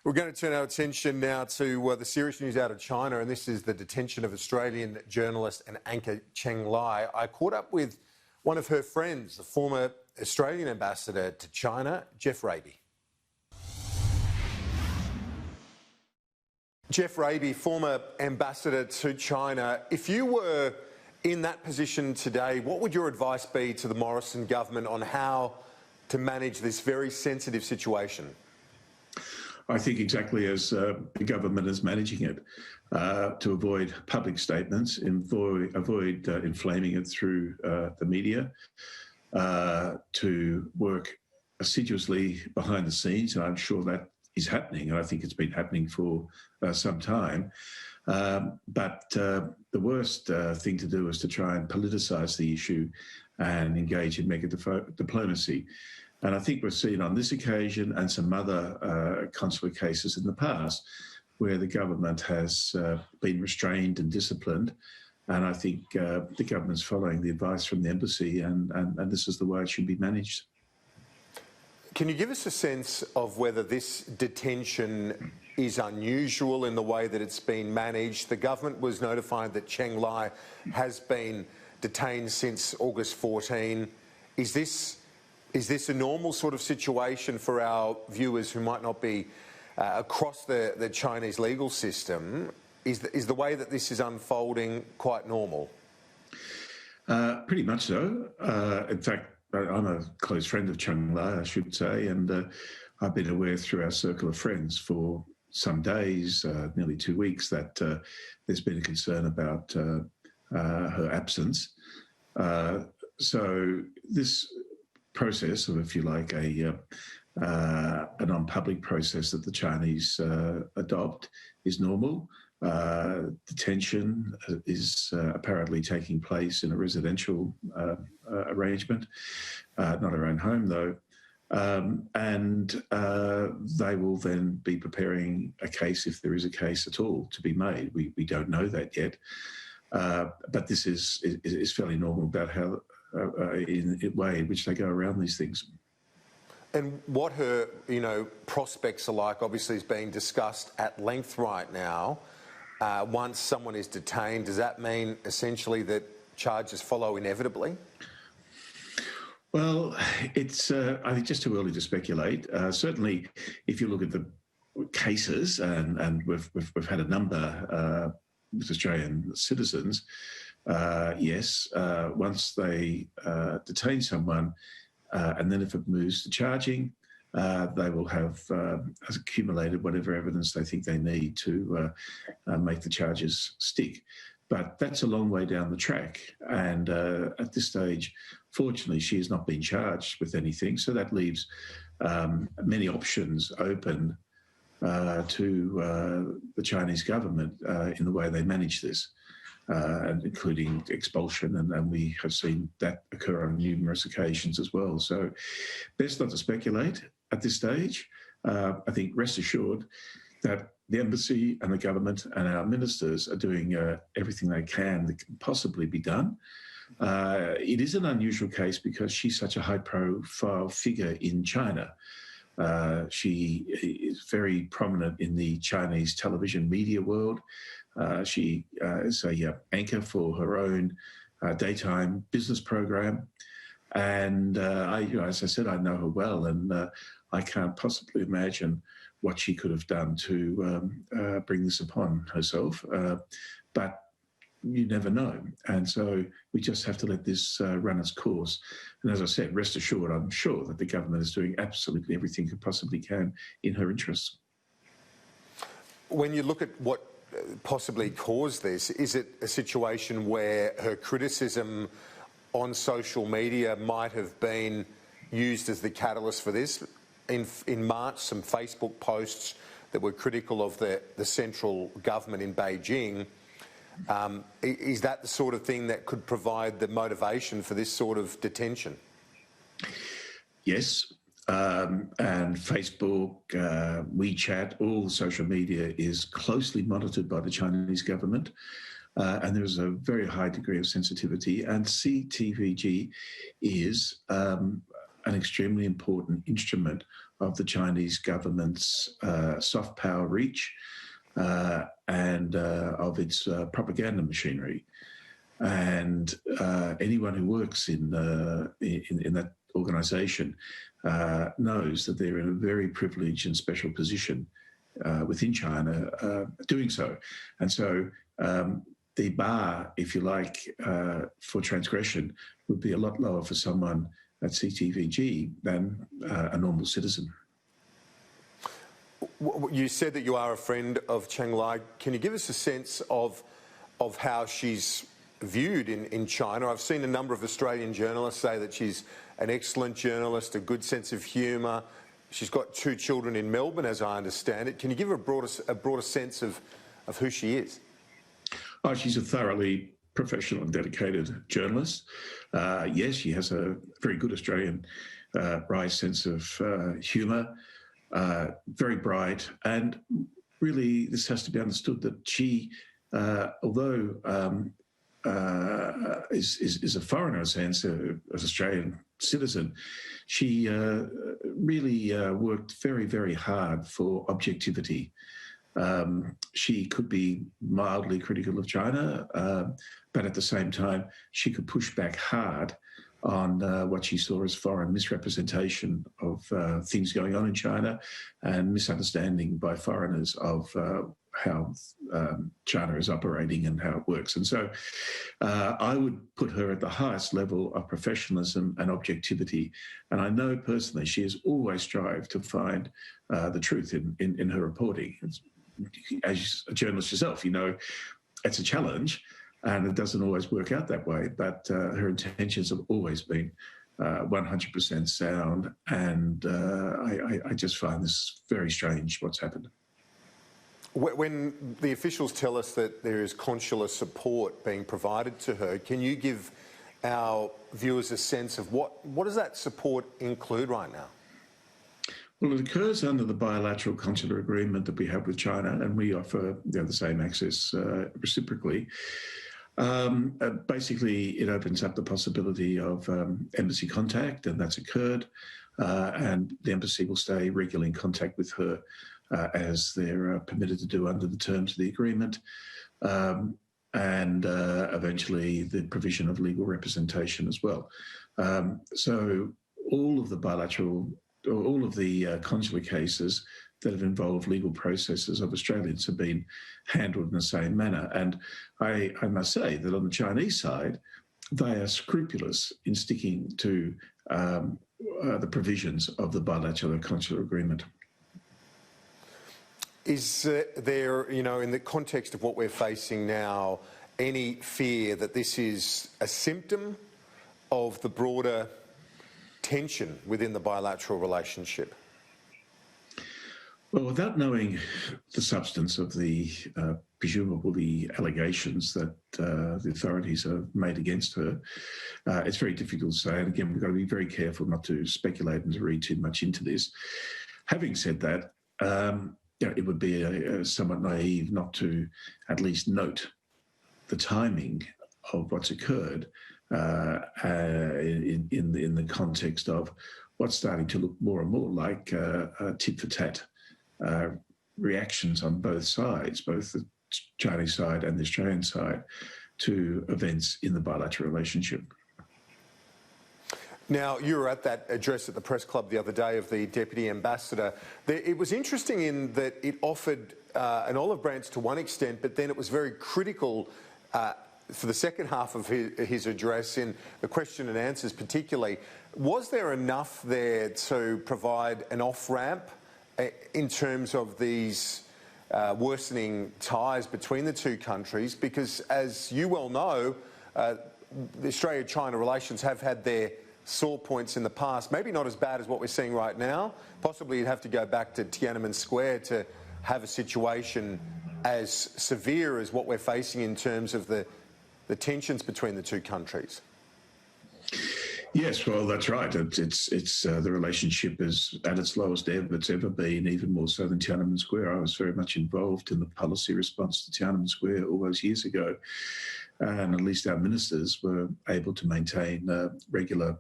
We're going to turn our attention now to the serious news out of China, and this is the detention of Australian journalist and anchor Cheng Lei. I caught up with one of her friends, the former Australian ambassador to China, Geoff Raby. Geoff Raby, former ambassador to China. If you were in that position today, what would your advice be to the Morrison government on how to manage this very sensitive situation? I think exactly as the government is managing it, to avoid public statements, avoid inflaming it through the media, to work assiduously behind the scenes, and I'm sure that is happening, and I think it's been happening for some time. But the worst thing to do is to try and politicise the issue and engage in mega diplomacy. And I think we've seen on this occasion and some other consular cases in the past where the government has been restrained and disciplined. And I think the government's following the advice from the embassy, and this is the way it should be managed. Can you give us a sense of whether this detention is unusual in the way that it's been managed? The government was notified that Cheng Lei has been detained since August 14. Is this a normal sort of situation for our viewers who might not be across the Chinese legal system? Is the way that this is unfolding quite normal? Pretty much so. In fact, I'm a close friend of Cheng Lei, I should say, and I've been aware through our circle of friends for some days, nearly 2 weeks, that there's been a concern about her absence. So this process, or if you like, a non-public process that the Chinese adopt is normal. Detention is apparently taking place in a residential arrangement, not her own home though, and they will then be preparing a case, if there is a case at all, to be made. We don't know that yet, but this is fairly normal about how in a way in which they go around these things. And what her, prospects are like, obviously, is being discussed at length right now. Once someone is detained, does that mean essentially that charges follow inevitably? Well, it's I think just too early to speculate. Certainly, if you look at the cases, and we've had a number with Australian citizens. Yes, once they detain someone, and then if it moves to charging, they will have accumulated whatever evidence they think they need to make the charges stick. But that's a long way down the track. And at this stage, fortunately, she has not been charged with anything. So that leaves many options open to the Chinese government in the way they manage this. Including expulsion, and we have seen that occur on numerous occasions as well. So best not to speculate at this stage. I think rest assured that the embassy and the government and our ministers are doing everything they can that can possibly be done. It is an unusual case because she's such a high-profile figure in China. She is very prominent in the Chinese television media world. She is an anchor for her own daytime business program. And as I said, I know her well, and I can't possibly imagine what she could have done to bring this upon herself. But you never know. And so we just have to let this run its course. And as I said, rest assured, I'm sure that the government is doing absolutely everything it possibly can in her interests. When you look at what possibly caused this, is it a situation where her criticism on social media might have been used as the catalyst for this? In March, some Facebook posts that were critical of the central government in Beijing. Is that the sort of thing that could provide the motivation for this sort of detention? Yes. And Facebook, WeChat, all social media is closely monitored by the Chinese government. And there's a very high degree of sensitivity. And CTVG is an extremely important instrument of the Chinese government's soft power reach and of its propaganda machinery. And anyone who works in that organisation knows that they're in a very privileged and special position within China doing so. And so the bar, if you like, for transgression would be a lot lower for someone at CTVG than a normal citizen. You said that you are a friend of Cheng Lei. Can you give us a sense of how she's viewed in China? I've seen a number of Australian journalists say that she's an excellent journalist, a good sense of humour. She's got 2 children in Melbourne, as I understand it. Can you give a broader sense of who she is? Oh, she's a thoroughly professional and dedicated journalist. Yes, she has a very good Australian wry sense of humour, very bright, and really this has to be understood that she, although is a foreigner in a sense, as an Australian citizen, she really worked very, very hard for objectivity. She could be mildly critical of China, but at the same time, she could push back hard on what she saw as foreign misrepresentation of things going on in China and misunderstanding by foreigners of how China is operating and how it works. And so I would put her at the highest level of professionalism and objectivity. And I know personally she has always strived to find the truth in her reporting. As a journalist yourself, you know, it's a challenge and it doesn't always work out that way, but her intentions have always been 100% sound. And I just find this very strange what's happened. When the officials tell us that there is consular support being provided to her, can you give our viewers a sense of what does that support include right now? Well, it occurs under the bilateral consular agreement that we have with China, and we offer the same access reciprocally. Basically, it opens up the possibility of embassy contact, and that's occurred, and the embassy will stay regularly in contact with her as they're permitted to do under the terms of the agreement, and eventually the provision of legal representation as well. So all of the consular cases that have involved legal processes of Australians have been handled in the same manner. And I must say that on the Chinese side, they are scrupulous in sticking to the provisions of the bilateral consular agreement. Is there, in the context of what we're facing now, any fear that this is a symptom of the broader tension within the bilateral relationship? Well, without knowing the substance of the presumably allegations that the authorities have made against her, it's very difficult to say. And again, we've got to be very careful not to speculate and to read too much into this. Having said that, it would be somewhat naive not to at least note the timing of what's occurred in the context of what's starting to look more and more like tit-for-tat reactions on both sides, both the Chinese side and the Australian side, to events in the bilateral relationship. Now, you were at that address at the press club the other day of the Deputy Ambassador. It was interesting in that it offered an olive branch to one extent, but then it was very critical for the second half of his address in the question and answers particularly. Was there enough there to provide an off-ramp in terms of these worsening ties between the two countries? Because, as you well know, the Australia-China relations have had their sore points in the past, maybe not as bad as what we're seeing right now. Possibly you'd have to go back to Tiananmen Square to have a situation as severe as what we're facing in terms of the tensions between the two countries. Yes, well, that's right. It's the relationship is at its lowest ebb it's ever been, even more so than Tiananmen Square. I was very much involved in the policy response to Tiananmen Square all those years ago. and at least our ministers were able to maintain regular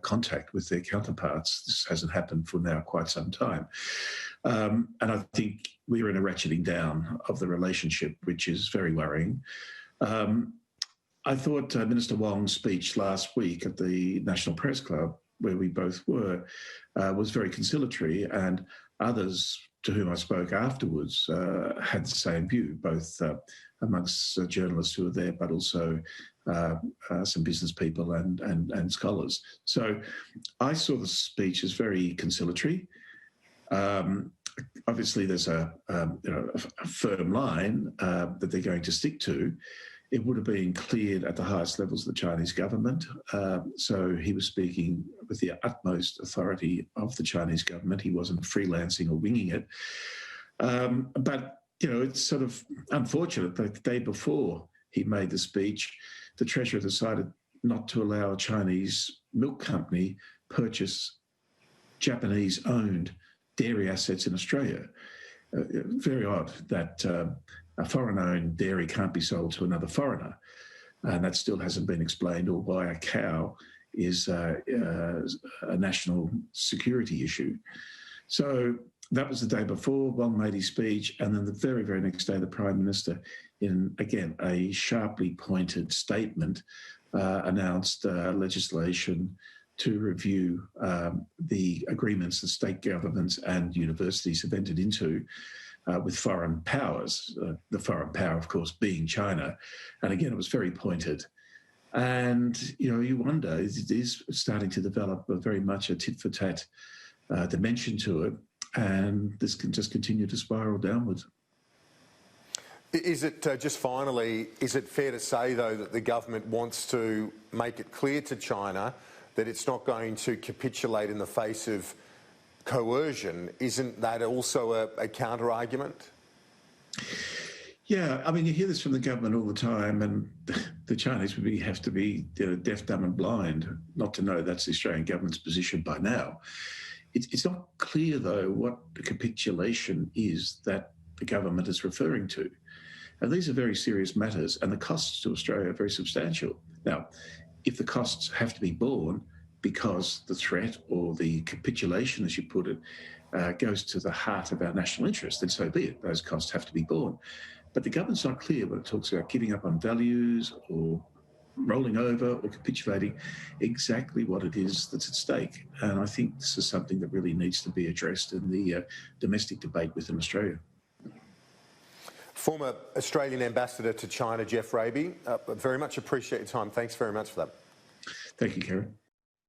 contact with their counterparts. This hasn't happened for now quite some time. And I think we're in a ratcheting down of the relationship, which is very worrying. I thought Minister Wong's speech last week at the National Press Club, where we both were, was very conciliatory, and others to whom I spoke afterwards had the same view, both amongst journalists who were there, but also some business people and scholars. So I saw the speech as very conciliatory. Obviously, there's a firm line that they're going to stick to. It would have been cleared at the highest levels of the Chinese government. So he was speaking with the utmost authority of the Chinese government. He wasn't freelancing or winging it. But, it's sort of unfortunate that the day before he made the speech, the Treasurer decided not to allow a Chinese milk company purchase Japanese-owned dairy assets in Australia. Very odd that a foreign-owned dairy can't be sold to another foreigner, and that still hasn't been explained, or why a cow is a national security issue. So that was the day before. Wong made his speech, and then the very, very next day, the Prime Minister, in, again, a sharply pointed statement, announced legislation to review the agreements that state governments and universities have entered into with foreign powers, the foreign power, of course, being China. And again, it was very pointed. And, you wonder, it is starting to develop very much a tit-for-tat dimension to it, and this can just continue to spiral downwards. Is it, just finally, is it fair to say, though, that the government wants to make it clear to China that it's not going to capitulate in the face of coercion? Isn't that also a counter-argument? Yeah, I mean, you hear this from the government all the time, and the Chinese would have to be deaf, dumb and blind not to know that's the Australian government's position by now. It's not clear, though, what the capitulation is that the government is referring to. And these are very serious matters, and the costs to Australia are very substantial. Now, if the costs have to be borne because the threat or the capitulation, as you put it, goes to the heart of our national interest, then so be it. Those costs have to be borne. But the government's not clear when it talks about giving up on values or rolling over or capitulating exactly what it is that's at stake. And I think this is something that really needs to be addressed in the domestic debate within Australia. Former Australian Ambassador to China, Geoff Raby, very much appreciate your time. Thanks very much for that. Thank you, Kieran.